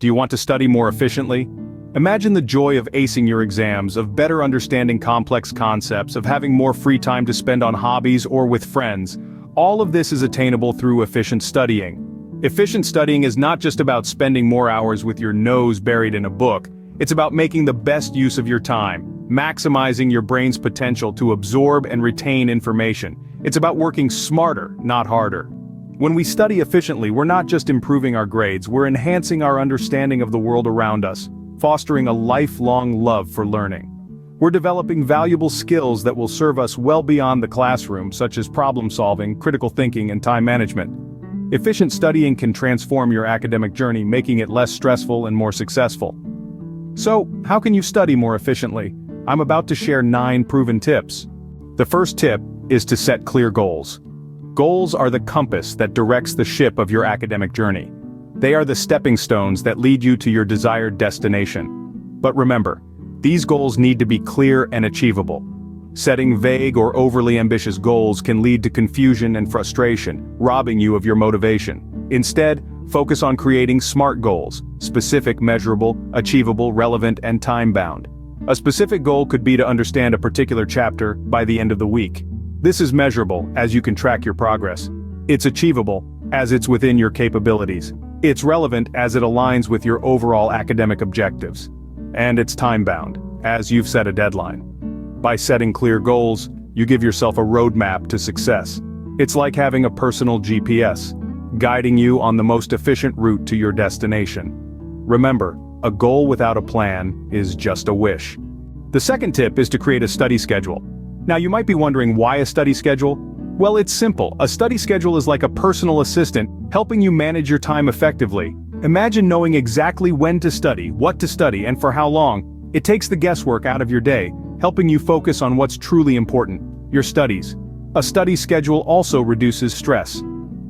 Do you want to study more efficiently? Imagine the joy of acing your exams, of better understanding complex concepts, of having more free time to spend on hobbies or with friends. All of this is attainable through efficient studying. Efficient studying is not just about spending more hours with your nose buried in a book. It's about making the best use of your time, maximizing your brain's potential to absorb and retain information. It's about working smarter, not harder. When we study efficiently, we're not just improving our grades, we're enhancing our understanding of the world around us, fostering a lifelong love for learning. We're developing valuable skills that will serve us well beyond the classroom, such as problem solving, critical thinking, and time management. Efficient studying can transform your academic journey, making it less stressful and more successful. So, how can you study more efficiently? I'm about to share 9 proven tips. The first tip is to set clear goals. Goals are the compass that directs the ship of your academic journey. They are the stepping stones that lead you to your desired destination. But remember, these goals need to be clear and achievable. Setting vague or overly ambitious goals can lead to confusion and frustration, robbing you of your motivation. Instead, focus on creating SMART goals: specific, measurable, achievable, relevant, and time-bound. A specific goal could be to understand a particular chapter by the end of the week. This is measurable, as you can track your progress. It's achievable, as it's within your capabilities. It's relevant, as it aligns with your overall academic objectives. And it's time-bound, as you've set a deadline. By setting clear goals, you give yourself a roadmap to success. It's like having a personal GPS, guiding you on the most efficient route to your destination. Remember, a goal without a plan is just a wish. The second tip is to create a study schedule. Now you might be wondering, why a study schedule? Well, it's simple. A study schedule is like a personal assistant, helping you manage your time effectively. Imagine knowing exactly when to study, what to study, and for how long. It takes the guesswork out of your day, helping you focus on what's truly important: your studies. A study schedule also reduces stress.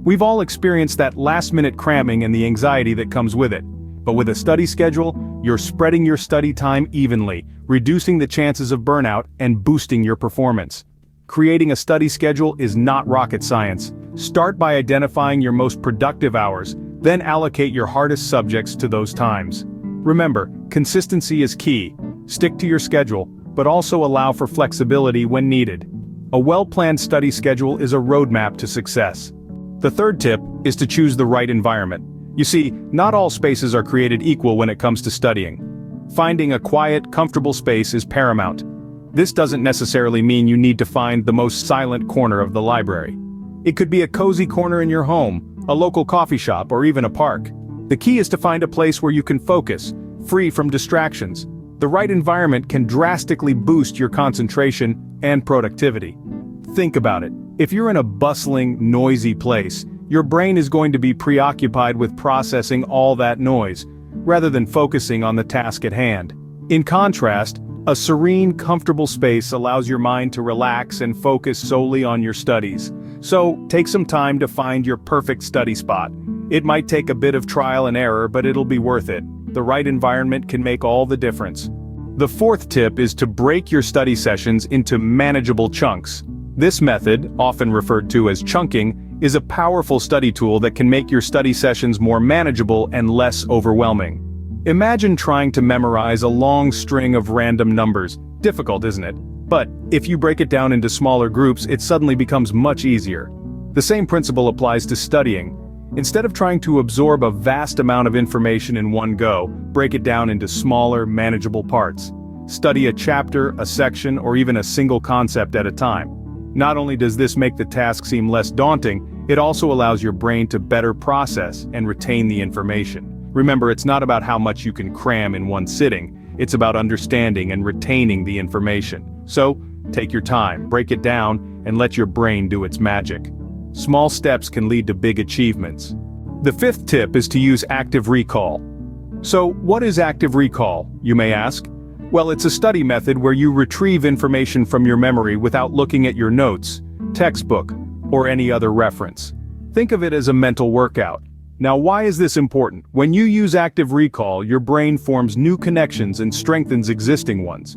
We've all experienced that last-minute cramming and the anxiety that comes with it. But with a study schedule, you're spreading your study time evenly, reducing the chances of burnout and boosting your performance. Creating a study schedule is not rocket science. Start by identifying your most productive hours, then allocate your hardest subjects to those times. Remember, consistency is key. Stick to your schedule, but also allow for flexibility when needed. A well-planned study schedule is a roadmap to success. The third tip is to choose the right environment. You see, not all spaces are created equal when it comes to studying. Finding a quiet, comfortable space is paramount. This doesn't necessarily mean you need to find the most silent corner of the library. It could be a cozy corner in your home, a local coffee shop, or even a park. The key is to find a place where you can focus, free from distractions. The right environment can drastically boost your concentration and productivity. Think about it. If you're in a bustling, noisy place, your brain is going to be preoccupied with processing all that noise, rather than focusing on the task at hand. In contrast, a serene, comfortable space allows your mind to relax and focus solely on your studies. So, take some time to find your perfect study spot. It might take a bit of trial and error, but it'll be worth it. The right environment can make all the difference. The fourth tip is to break your study sessions into manageable chunks. This method, often referred to as chunking, is a powerful study tool that can make your study sessions more manageable and less overwhelming. Imagine trying to memorize a long string of random numbers. Difficult, isn't it? But if you break it down into smaller groups, it suddenly becomes much easier. The same principle applies to studying. Instead of trying to absorb a vast amount of information in one go, break it down into smaller, manageable parts. Study a chapter, a section, or even a single concept at a time. Not only does this make the task seem less daunting, it also allows your brain to better process and retain the information. Remember, it's not about how much you can cram in one sitting, it's about understanding and retaining the information. So, take your time, break it down, and let your brain do its magic. Small steps can lead to big achievements. The fifth tip is to use active recall. So, what is active recall, you may ask? Well, it's a study method where you retrieve information from your memory without looking at your notes, textbook, or any other reference. Think of it as a mental workout. Now, why is this important? When you use active recall, your brain forms new connections and strengthens existing ones.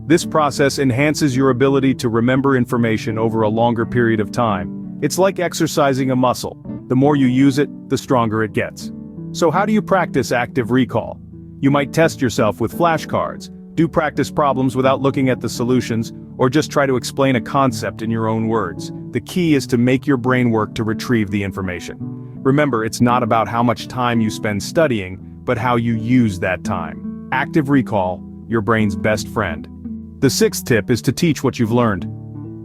This process enhances your ability to remember information over a longer period of time. It's like exercising a muscle. The more you use it, the stronger it gets. So how do you practice active recall? You might test yourself with flashcards, do practice problems without looking at the solutions, or just try to explain a concept in your own words. The key is to make your brain work to retrieve the information. Remember, it's not about how much time you spend studying, but how you use that time. Active recall, your brain's best friend. The sixth tip is to teach what you've learned.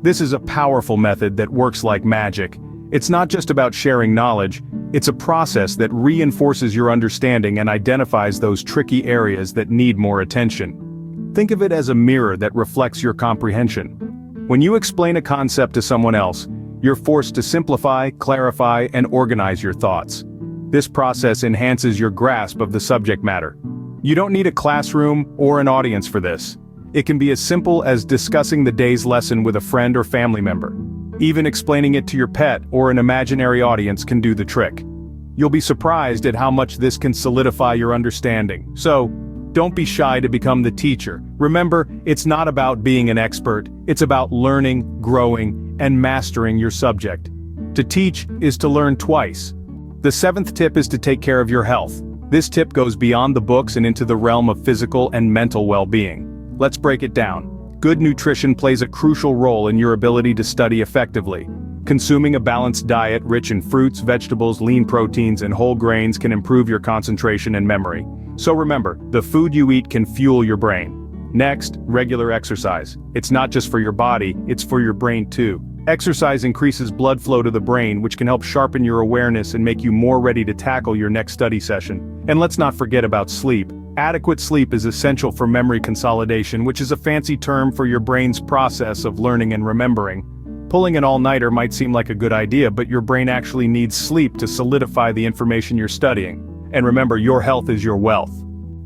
This is a powerful method that works like magic. It's not just about sharing knowledge, it's a process that reinforces your understanding and identifies those tricky areas that need more attention. Think of it as a mirror that reflects your comprehension. When you explain a concept to someone else, you're forced to simplify, clarify, and organize your thoughts. This process enhances your grasp of the subject matter. You don't need a classroom or an audience for this. It can be as simple as discussing the day's lesson with a friend or family member. Even explaining it to your pet or an imaginary audience can do the trick. You'll be surprised at how much this can solidify your understanding. So, don't be shy to become the teacher. Remember, it's not about being an expert, it's about learning, growing, and mastering your subject. To teach is to learn twice. The seventh tip is to take care of your health. This tip goes beyond the books and into the realm of physical and mental well-being. Let's break it down. Good nutrition plays a crucial role in your ability to study effectively. Consuming a balanced diet rich in fruits, vegetables, lean proteins, and whole grains can improve your concentration and memory. So remember, the food you eat can fuel your brain. Next, regular exercise. It's not just for your body, it's for your brain too. Exercise increases blood flow to the brain, which can help sharpen your awareness and make you more ready to tackle your next study session. And let's not forget about sleep. Adequate sleep is essential for memory consolidation, which is a fancy term for your brain's process of learning and remembering. Pulling an all-nighter might seem like a good idea, but your brain actually needs sleep to solidify the information you're studying. And remember, your health is your wealth.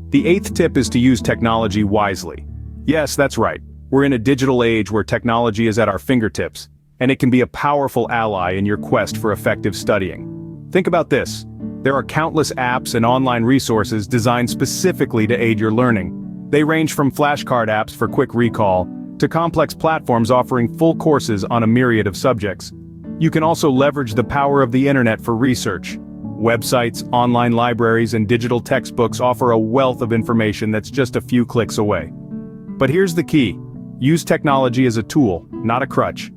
The eighth tip is to use technology wisely. Yes, that's right. We're in a digital age where technology is at our fingertips, and it can be a powerful ally in your quest for effective studying. Think about this. There are countless apps and online resources designed specifically to aid your learning. They range from flashcard apps for quick recall, to complex platforms offering full courses on a myriad of subjects. You can also leverage the power of the internet for research. Websites, online libraries, and digital textbooks offer a wealth of information that's just a few clicks away. But here's the key. Use technology as a tool, not a crutch.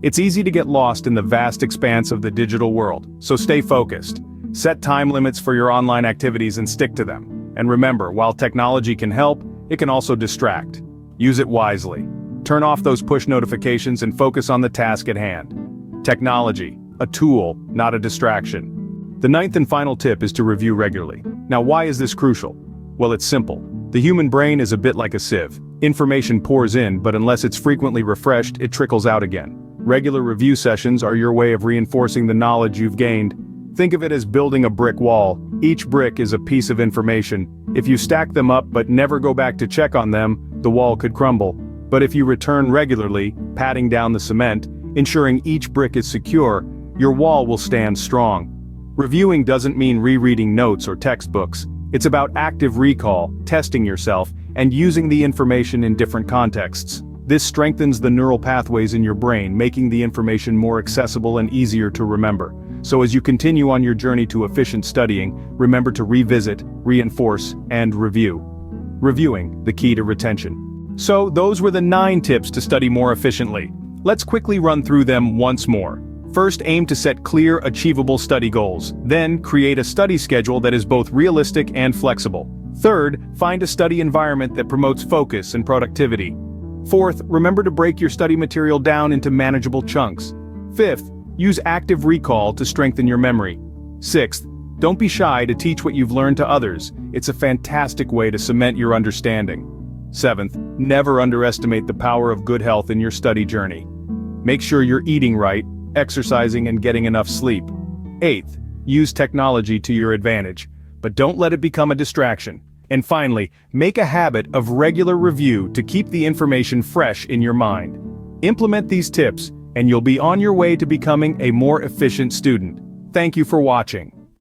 It's easy to get lost in the vast expanse of the digital world, so stay focused. Set time limits for your online activities and stick to them. And remember, while technology can help, it can also distract. Use it wisely. Turn off those push notifications and focus on the task at hand. Technology, a tool, not a distraction. The ninth and final tip is to review regularly. Now, why is this crucial? Well, it's simple. The human brain is a bit like a sieve. Information pours in, but unless it's frequently refreshed, it trickles out again. Regular review sessions are your way of reinforcing the knowledge you've gained. Think of it as building a brick wall. Each brick is a piece of information. If you stack them up but never go back to check on them, the wall could crumble. But if you return regularly, patting down the cement, ensuring each brick is secure, your wall will stand strong. Reviewing doesn't mean rereading notes or textbooks. It's about active recall, testing yourself, and using the information in different contexts. This strengthens the neural pathways in your brain, making the information more accessible and easier to remember. So as you continue on your journey to efficient studying, remember to revisit, reinforce, and review. Reviewing, the key to retention. So those were the 9 tips to study more efficiently. Let's quickly run through them once more. First, aim to set clear, achievable study goals. Then, create a study schedule that is both realistic and flexible. Third, find a study environment that promotes focus and productivity. Fourth, remember to break your study material down into manageable chunks. Fifth, use active recall to strengthen your memory. Sixth, don't be shy to teach what you've learned to others. It's a fantastic way to cement your understanding. Seventh, never underestimate the power of good health in your study journey. Make sure you're eating right, exercising, and getting enough sleep. Eighth, use technology to your advantage, but don't let it become a distraction. And finally, make a habit of regular review to keep the information fresh in your mind. Implement these tips, and you'll be on your way to becoming a more efficient student. Thank you for watching.